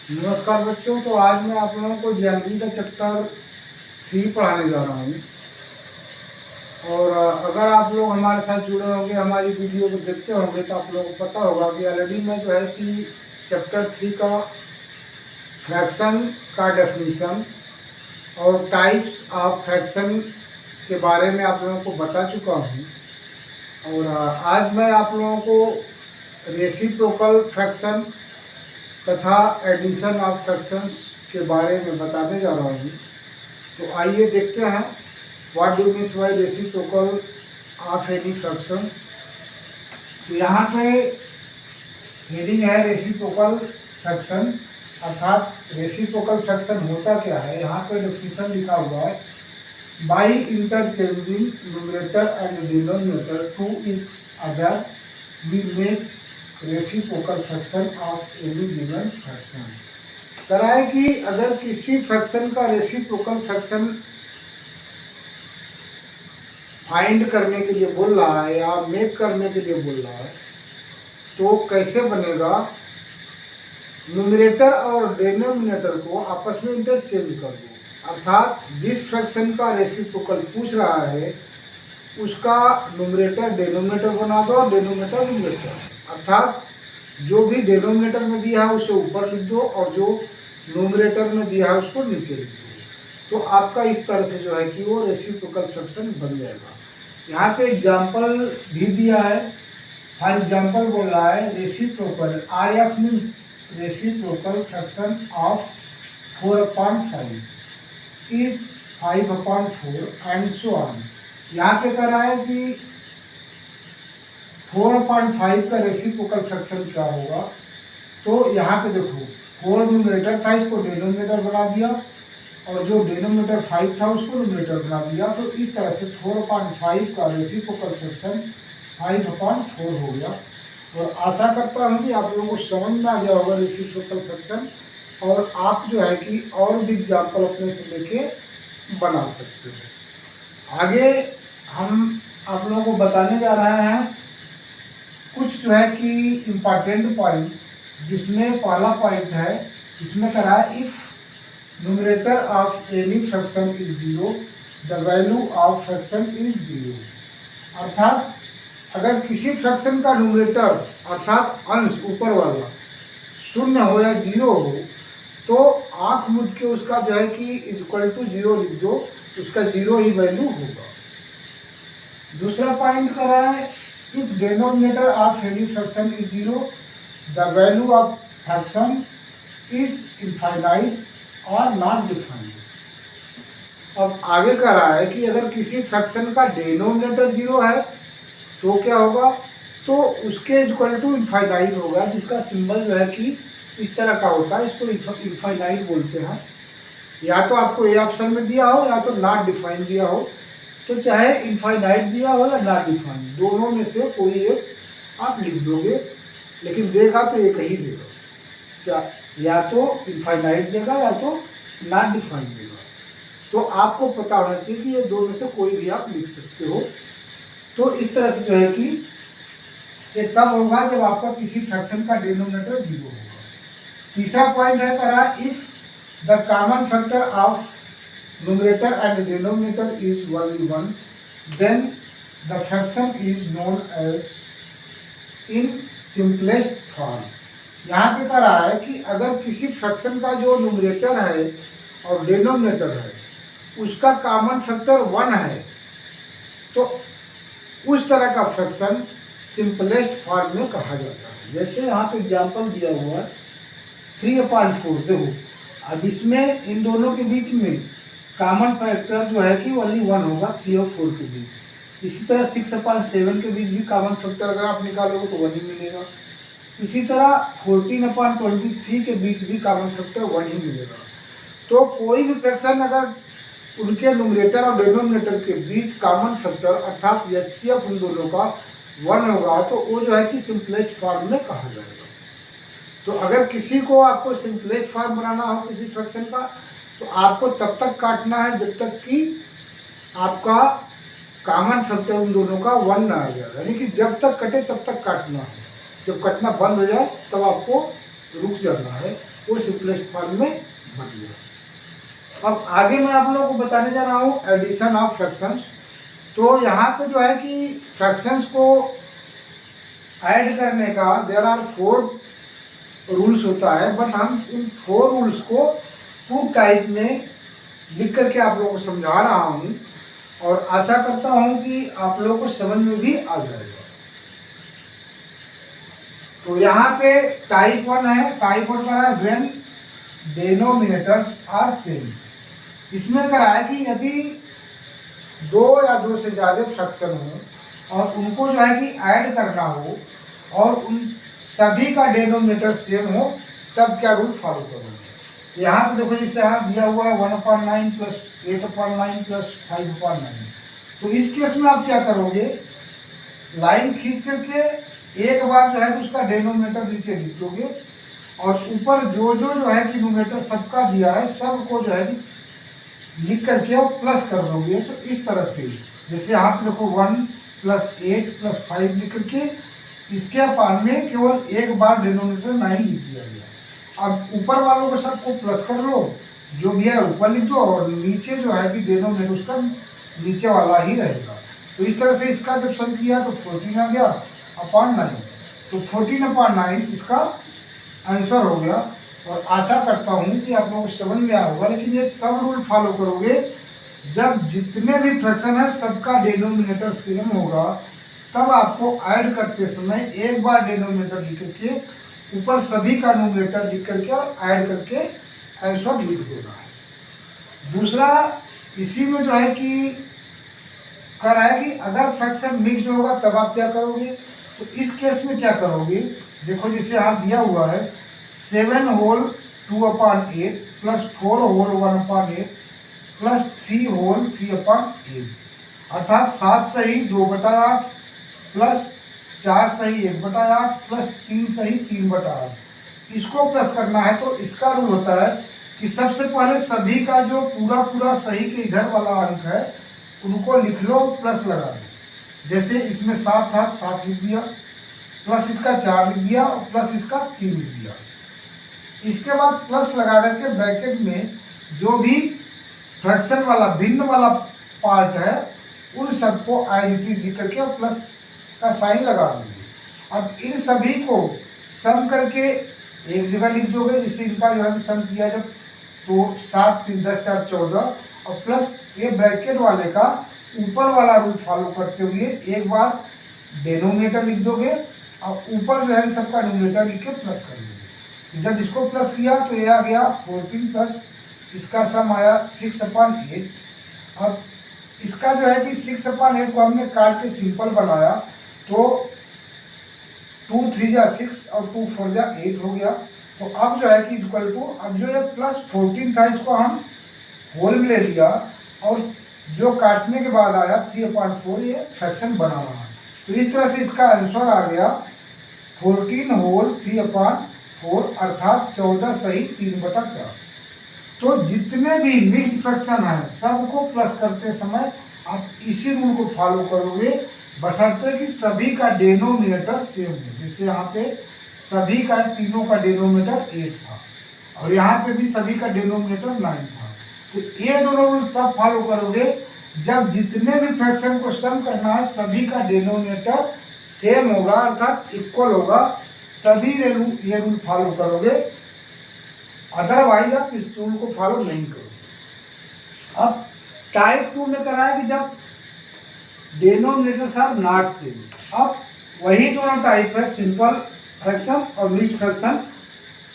नमस्कार बच्चों। तो आज मैं आप लोगों को ज्योमेट्री का चैप्टर 3 पढ़ाने जा रहा हूँ। और अगर आप लोग हमारे साथ जुड़े होंगे, हमारी वीडियो को देखते होंगे, तो आप लोगों को पता होगा कि ऑलरेडी मैं जो है कि चैप्टर 3 का फ्रैक्शन का डेफिनीशन और टाइप्स ऑफ फ्रैक्शन के बारे में आप लोगों को बता चुका हूँ। और आज मैं आप लोगों को रेसिप्रोकल फ्रैक्शन तथा एडिशन ऑफ फ्रैक्शंस के बारे में बताने जा रहा हूँ। तो आइए देखते हैं what do means by reciprocal of any fraction. तो यहाँ पे हेडिंग है रेसिप्रोकल फ्रैक्शन, अर्थात रेसिप्रोकल फ्रैक्शन होता क्या है। यहाँ पे डेफिनेशन लिखा हुआ है, by interchanging numerator and denominator to each other we make reciprocal fraction of any given fraction. कह रहा है कि अगर किसी फ्रैक्शन का रेसिप्रोकल फ्रैक्शन फाइंड करने के लिए बोल रहा है या मेक करने के लिए बोल रहा है, तो कैसे बनेगा। न्यूमरेटर और डिनोमिनेटर को आपस में इंटरचेंज कर दो, अर्थात जिस फ्रैक्शन का रेसिप्रोकल पूछ रहा है उसका न्यूमरेटर डिनोमिनेटर बना दो और डिनोमिनेटर न्यूमरेटर, अर्थात जो भी डिनोमिनेटर में दिया है उसे ऊपर लिख दो और जो न्यूमरेटर में दिया है उसको नीचे लिख दो। तो आपका इस तरह से जो है कि वो रेसिप्रोकल फ्रैक्शन बन जाएगा। यहाँ पे एग्जाम्पल भी दिया है। फॉर एग्जाम्पल बोल रहा है reciprocal R F means reciprocal fraction of 4/5 is 5/4 and so on. यहाँ पे कह रहा है कि 4/5 का रेसिप्रोकल फ्रैक्शन क्या होगा। तो यहाँ पे देखो 4 न्यूमरेटर था, इसको डिनोमिनेटर बना दिया और जो डिनोमिनेटर 5 था उसको न्यूमरेटर बना दिया। तो इस तरह से 4/5 का रेसिप्रोकल फ्रैक्शन 5/4 हो गया। और आशा करता हूँ कि आप लोगों को समझ में आ गया होगा रेसिप्रोकल फ्रैक्शन, और आप जो है कि और भी एग्जाम्पल अपने से लेके बना सकते हो। आगे हम आप लोगों को बताने जा रहे हैं कुछ जो है कि इम्पॉर्टेंट पॉइंट, जिसमें पहला पॉइंट है, इसमें कह रहा है if numerator of any fraction is 0 the value of fraction is 0। अर्थात अगर किसी फ्रैक्शन का न्यूमरेटर अर्थात अंश ऊपर वाला 0 हो या 0 हो, तो आंख मूंद के उसका जो है कि इक्वल टू 0 लिख दो, उसका 0 ही वैल्यू होगा। दूसरा पॉइंट कर रहा है if denominator of any fraction is 0 the value of fraction is infinite or not defined। अब आगे कह रहा है कि अगर किसी फ्रैक्शन का डिनोमिनेटर 0 है तो क्या होगा, तो उसके इक्वल टू इनफाइनाइट होगा, जिसका सिंबल जो है कि इस तरह का होता है, इसको इनफाइनाइट बोलते हैं। या तो आपको ए ऑप्शन में दिया हो या तो नॉट डिफाइन दिया हो, तो चाहे इनफाइनाइट दिया हो या नॉट डिफाइन, दोनों में से कोई एक आप लिख दोगे, लेकिन देगा तो एक ही देगा, या तो इनफाइनाइट देगा या तो नॉट डिफाइन देगा। तो आपको पता होना चाहिए कि ये दो में से कोई भी आप लिख सकते हो। तो इस तरह से जो है कि ये तब होगा जब आपका किसी फ्रैक्शन का डिनोमिनेटर 0 होगा। तीसरा पॉइंट है कह रहा if the common factor of numerator and denominator is only 1 then the fraction is known as in simplest form। यहाँ पे कह रहा है कि अगर किसी फ्रैक्शन का जो न्यूमरेटर है और डिनोमिनेटर है उसका कॉमन फैक्टर 1 है, तो उस तरह का फ्रैक्शन सिंपलेस्ट फॉर्म में कहा जाता है। जैसे यहाँ पे एग्जांपल दिया हुआ है 3/4। देखो अब इसमें इन दोनों के बीच में कॉमन फैक्टर जो है कि ओनली 1 होगा 3 और 4 के बीच। इसी तरह 6/7 के बीच भी कॉमन फैक्टर अगर आप निकालोगे तो 1 ही मिलेगा। इसी तरह 14/23 के बीच भी कॉमन फैक्टर 1 ही मिलेगा। तो कोई भी फ्रैक्शन अगर उनके न्यूमरेटर और डिनोमिनेटर के बीच कॉमन फैक्टर अर्थात एचसीएफ उन दोनों का 1 होगा, तो वो जो है कि सिंपलेस्ट फॉर्म में कहा जाएगा। तो अगर किसी को आपको सिंपलेस्ट फॉर्म बनाना हो किसी फ्रैक्शन का, तो आपको तब तक काटना है जब तक कि आपका कॉमन फैक्टर उन दोनों का 1 ना आ जाए, यानी कि जब तक कटे तब तक काटना है। जब कटना बंद हो जाए तब आपको रुक जाना है, वो सिंपलेस्ट फॉर्म में बन गया। अब आगे मैं आप लोगों को बताने जा रहा हूँ एडिशन ऑफ फ्रैक्शंस। तो यहाँ पे जो है कि फ्रैक्शंस को ऐड करने का देयर आर 4 रूल्स होता है, बट हम उन 4 रूल्स को 2 टाइप में लिख करके आप लोगों को समझा रहा हूँ और आशा करता हूँ कि आप लोगों को समझ में भी आ जाएगा। तो यहाँ पे टाइप 1 है, टाइप 1 करा है व्हेन डिनोमिनेटर्स आर सेम। इसमें करा है कि यदि 2 या 2 से ज़्यादा फ्रैक्शन हो और उनको जो है कि ऐड करना हो और उन सभी का डिनोमिनेटर सेम हो, तब क्या रूल फॉलो करोगे। यहाँ पे देखो जैसे यहाँ दिया हुआ है 1/9 प्लस 8/9 प्लस 5/9। तो इस केस में आप क्या करोगे, लाइन खींच करके एक बार जो है उसका डिनोमिनेटर नीचे लिख दोगे और ऊपर जो है कि न्यूमरेटर सबका दिया है सबको जो है कि लिख करके और प्लस कर दोगे। तो इस तरह से जैसे यहाँ पे देखो 1 + 8 + 5 लिख करके इसके अपान में केवल एक बार डिनोमिनेटर 9 लिख दिया गया। अब ऊपर वालों को सबको प्लस कर लो, जो भी है ऊपर लिख दो और नीचे जो है कि डिनोमिनेटर उसका नीचे वाला ही रहेगा। तो इस तरह से इसका जब सम किया तो 14 आ गया अपॉन 9। तो 14/9 इसका आंसर हो गया। और आशा करता हूँ कि आप लोगों को समझ में आया होगा। लेकिन ये तब रूल फॉलो करोगे जब जितने भी फ्रैक्शन है सबका डिनोमिनेटर सेम होगा, तब आपको ऐड करते समय एक बार डिनोमिनेटर लिख करके ऊपर सभी का न्यूमरेटर लिख करके और ऐड करके आंसर लिख देना है। दूसरा इसी में जो है कि कह रहा है कि अगर फ्रैक्शन मिक्स्ड होगा तब आप क्या करोगे। तो इस केस में क्या करोगे, देखो जैसे यहाँ दिया हुआ है 7 whole 2/8 plus 4 whole 1/8 plus 3 whole 3/8, अर्थात 7 सही 2/8 प्लस 4 सही 1/8 प्लस 3 सही 3/8। इसको प्लस करना है तो इसका रूल होता है कि सबसे पहले सभी का जो पूरा सही के इधर वाला अंक है उनको लिख लो, प्लस लगा दो। जैसे इसमें 7 था 7 लिख दिया, प्लस इसका 4 लिख दिया और प्लस इसका 3 लिख दिया। इसके बाद प्लस लगा करके ब्रैकेट में जो भी फ्रैक्शन वाला भिन्न वाला पार्ट है उन सबको आइडेंटिटी लिख करके और प्लस का साइन लगा दोगे। अब इन सभी को सम करके एक जगह लिख दोगे, जिससे इनका जो है कि सम किया जब तो 7 3 10 4 14 और प्लस ये ब्रैकेट वाले का ऊपर वाला रूल फॉलो करते हुए एक बार डिनोमिनेटर लिख दोगे और ऊपर जो है सबका न्यूमरेटर लिख के प्लस कर दोगे। जब इसको प्लस किया तो ये आ गया 14 प्लस इसका सम आया 6/8। अब इसका जो है कि 6/8 को हमने काट के सिंपल बनाया तो 2 3 जा 6 और 2 4 जा 8 हो गया। तो अब जो है कि इक्वल टू, अब जो ये प्लस 14 था इसको हम होल में ले लिया और जो काटने के बाद आया 3/4 ये फ्रैक्शन बना रहा है। तो इस तरह से इसका आंसर आ गया 14 होल 3/4 अर्थात 14 सही 3/4। तो जितने भी मिक्स्ड फ्रैक्शन है सबको प्लस करते समय आप इसी रूल को फॉलो करोगे, बशर्ते कि सभी का डिनोमिनेटर सेम हो। जैसे यहाँ पे सभी का तीनों का डिनोमिनेटर 8 था और यहाँ पे भी सभी का डिनोमिनेटर 9 था। तो ये दोनों रूल तब फॉलो करोगे जब जितने भी फ्रैक्शन को सम करना है सभी का डिनोमिनेटर सेम होगा अर्थात इक्वल होगा, तभी ये रूल फॉलो करोगे, अदरवाइज आप इस रूल को फॉलो नहीं करोगे। अब टाइप 2 में करा है कि जब डिनोमिनेटर्स आर नॉट सेम। अब वही दोनों टाइप है, सिंपल फ्रैक्शन और मिक्स्ड फ्रैक्शन,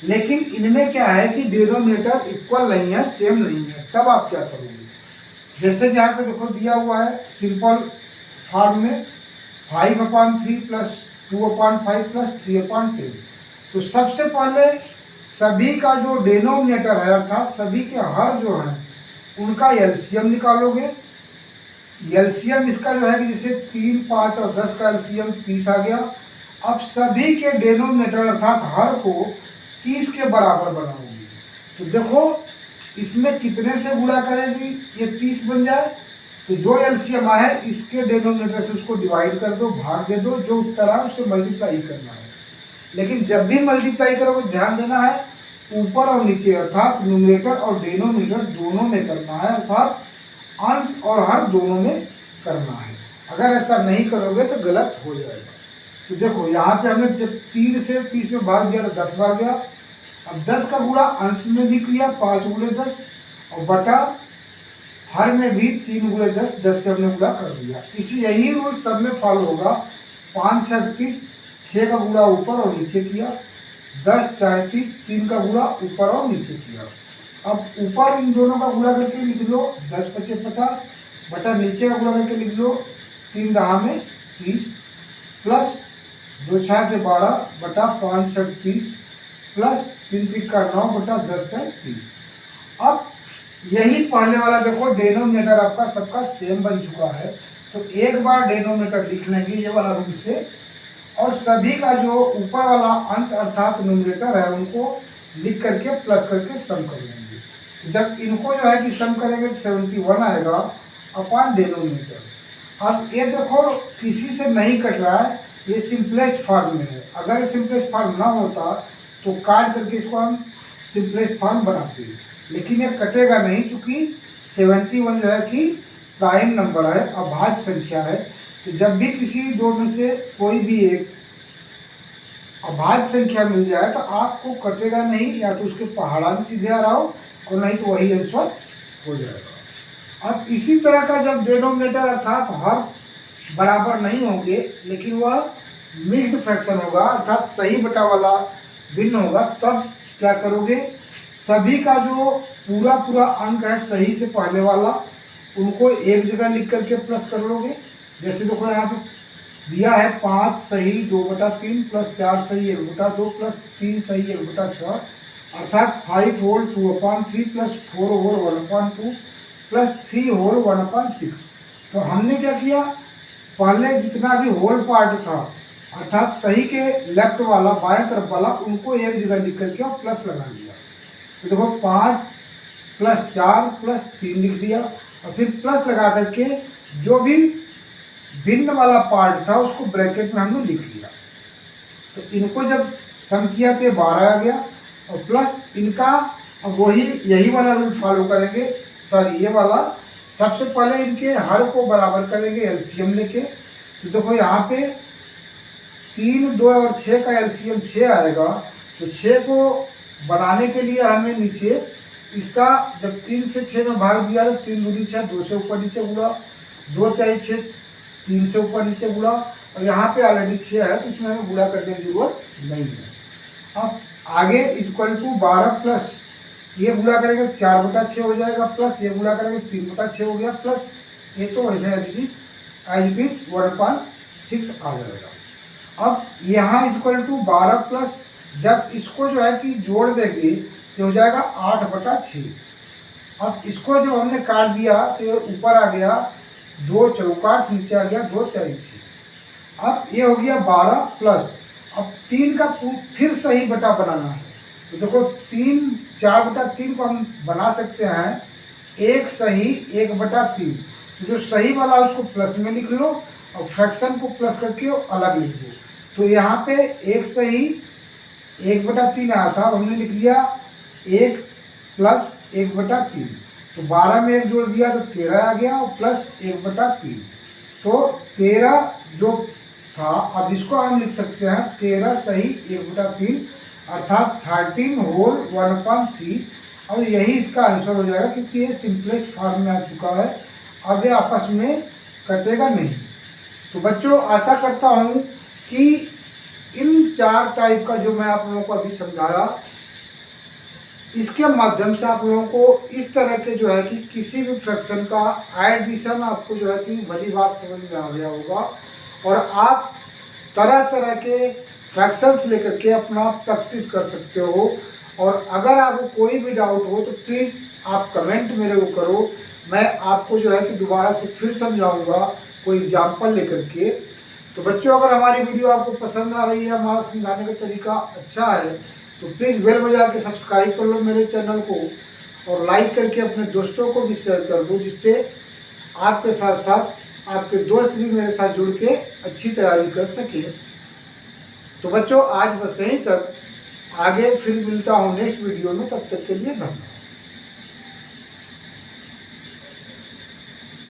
लेकिन इनमें क्या है कि डिनोमिनेटर इक्वल नहीं है, सेम नहीं है। तब आप क्या करोगे, जैसे यहाँ पे देखो दिया हुआ है सिंपल फॉर्म में 5/3 प्लस 2/5 प्लस 3/10। तो सबसे पहले सभी का जो डिनोमिनेटर है अर्थात सभी के हर जो हैं उनका एलसीएम निकालोगे। एलसीएम इसका जो है कि जैसे 3 5 और 10 का एलसीएम 30 आ गया। अब सभी के डिनोमिनेटर अर्थात हर को 30 के बराबर बनाओगे। तो देखो इसमें कितने से गुणा करेगी, ये 30 बन जाए तो जो एलसीएम आए इसके डिनोमिनेटर से उसको डिवाइड कर दो, भाग दे दो, जो उत्तर आए उससे मल्टीप्लाई करना है। लेकिन जब भी मल्टीप्लाई करोगे ध्यान देना है ऊपर और नीचे, अर्थात न्यूमरेटर और डिनोमिनेटर दोनों में करना है, अर्थात अंश और हर दोनों में करना है। अगर ऐसा नहीं करोगे तो गलत हो जाएगा। तो देखो यहाँ पे हमने जब 3 से 30 में भाग दिया तो 10 बार गया। अब 10 का गुणा अंश में भी किया 5 गुणे 10 और बटा हर में भी 3 गुणे 10, 10 से हमने गुणा कर दिया। इसी यही रूल सब में फॉलो होगा। 5 6 30, 6 का गुणा ऊपर और नीचे किया, 10 34, 3 का गुणा ऊपर और नीचे किया। अब ऊपर इन दोनों का गुणा करके लिख लो 10 5 50 बटा नीचे का गुणा करके लिख लो 3 10 में 30 प्लस 2 6 के 12 बटा 5 6 30 प्लस 3 3 का 9 बटा 10 30। अब यही पहले वाला देखो डेनोमिनेटर आपका सबका सेम बन चुका है, तो एक बार डेनोमिनेटर लिख लेंगे ये वाला रूल से, और सभी का जो ऊपर वाला अंश अर्थात न्यूमरेटर है उनको लिख करके प्लस करके सम कर लेंगे। जब इनको जो है कि सम करेंगे 71 आएगा अपॉन डेनोमिनेटर। अब ये देखो किसी से नहीं कट रहा है, ये सिंपलेस्ट फॉर्म में है। अगर सिंपलेस्ट फॉर्म ना होता तो काट करके इसको हम सिंपलेस्ट फॉर्म बनाते हैं, लेकिन ये कटेगा नहीं क्योंकि 71 जो है कि प्राइम नंबर है, अभाज्य संख्या है। तो जब भी किसी दो में से कोई भी एक अभाज्य संख्या मिल जाए तो आपको कटेगा नहीं, या तो उसके पहाड़ांक सीधे आ रहा हो और नहीं तो वही आंसर हो जाएगा। अब इसी तरह का जब डिनोमिनेटर अर्थात हर बराबर नहीं होंगे लेकिन वह मिक्स्ड फ्रैक्शन होगा अर्थात सही बटा वाला भिन्न होगा, तब क्या करोगे, सभी का जो पूरा पूरा अंक है सही से पहले वाला उनको एक जगह लिख करके प्लस कर लोगे। जैसे देखो यहाँ पे दिया है 5 सही 2/3 प्लस 4 सही 1/2 प्लस 3 सही 1/6 अर्थात 5 whole 2/3 plus 4 whole 1/2 plus 3 whole 1/6। तो हमने क्या किया, पहले जितना भी होल पार्ट था अर्थात सही के लेफ्ट वाला बाएं तरफ वाला उनको एक जगह लिख करके और प्लस लगा लिया। तो देखो 5 प्लस 4 प्लस 3 लिख दिया और फिर प्लस लगा करके जो भी भिन्न वाला पार्ट था उसको ब्रैकेट में हमने लिख लिया। तो इनको जब सम किया तो 12 आ गया और प्लस इनका अब वही यही वाला रूल फॉलो करेंगे, सॉरी ये वाला सबसे पहले इनके हर को बराबर करेंगे एलसीएम लेके। तो देखो यहाँ पे 3 2 और 6 का एलसीएम 6 आएगा। तो 6 को बनाने के लिए हमें नीचे इसका जब 3 से 6 में भाग दिया तो 3 दूनी 6, 2 से ऊपर नीचे गुणा, 2 तिहाई 6, 3 से ऊपर नीचे गुणा, और यहाँ पे ऑलरेडी 6 है तो इसमें हमें गुणा करने की जरूरत नहीं है। अब आगे इक्वल टू 12 प्लस ये गुणा करेंगे 4/6 हो जाएगा, प्लस ये गुणा करेंगे 3/6 हो गया, प्लस ये तो वैसे एज इट इज 1/6 आ जाएगा। अब यहाँ इक्वल टू 12 प्लस जब इसको जो है कि जोड़ देंगे तो हो जाएगा 8/6। अब इसको जब हमने काट दिया तो ये ऊपर आ गया 2 चौकाट, नीचे आ गया 2 तिहाई 6। अब ये हो गया 12 प्लस अब 3 का फिर सही बटा बनाना है। तो देखो 4/3 को हम बना सकते हैं 1 सही 1/3। तो जो सही वाला उसको प्लस में लिख लो और फ्रैक्शन को प्लस करके अलग लिख दो। तो यहाँ पे 1 सही 1/3 आया था, हमने लिख लिया 1 प्लस 1/3। तो 12 में 1 जोड़ दिया तो 13 आ गया और प्लस 1/3। तो 13 जो था अब इसको हम लिख सकते हैं 13 सही 1/3 अर्थात 13 होल 1/3। और यही इसका आंसर हो जाएगा क्योंकि ये सिंपलेस्ट फॉर्म में आ चुका है, अब ये आपस में कटेगा नहीं। तो बच्चों आशा करता हूँ कि इन 4 टाइप का जो मैं आप लोगों को अभी समझाया इसके माध्यम से आप लोगों को इस तरह के जो है कि किसी भी फ्रैक्शन का एडिशन आपको जो है कि भली बात समझ में आ गया होगा और आप तरह तरह के फ्रैक्शंस लेकर के अपना प्रैक्टिस कर सकते हो। और अगर आपको कोई भी डाउट हो तो प्लीज़ आप कमेंट मेरे को करो, मैं आपको जो है कि दोबारा से फिर समझाऊंगा कोई एग्जाम्पल लेकर के। तो बच्चों अगर हमारी वीडियो आपको पसंद आ रही है, हमारा समझाने का तरीका अच्छा है तो प्लीज़ बेल बजा के सब्सक्राइब कर लो मेरे चैनल को और लाइक करके अपने दोस्तों को भी शेयर कर दो, जिससे आपके साथ साथ आपके दोस्त भी मेरे साथ जुड़ के अच्छी तैयारी कर सके। तो बच्चों आज बस यहीं तक, आगे फिर मिलता हूँ नेक्स्ट वीडियो में, तब तक के लिए धन्यवाद।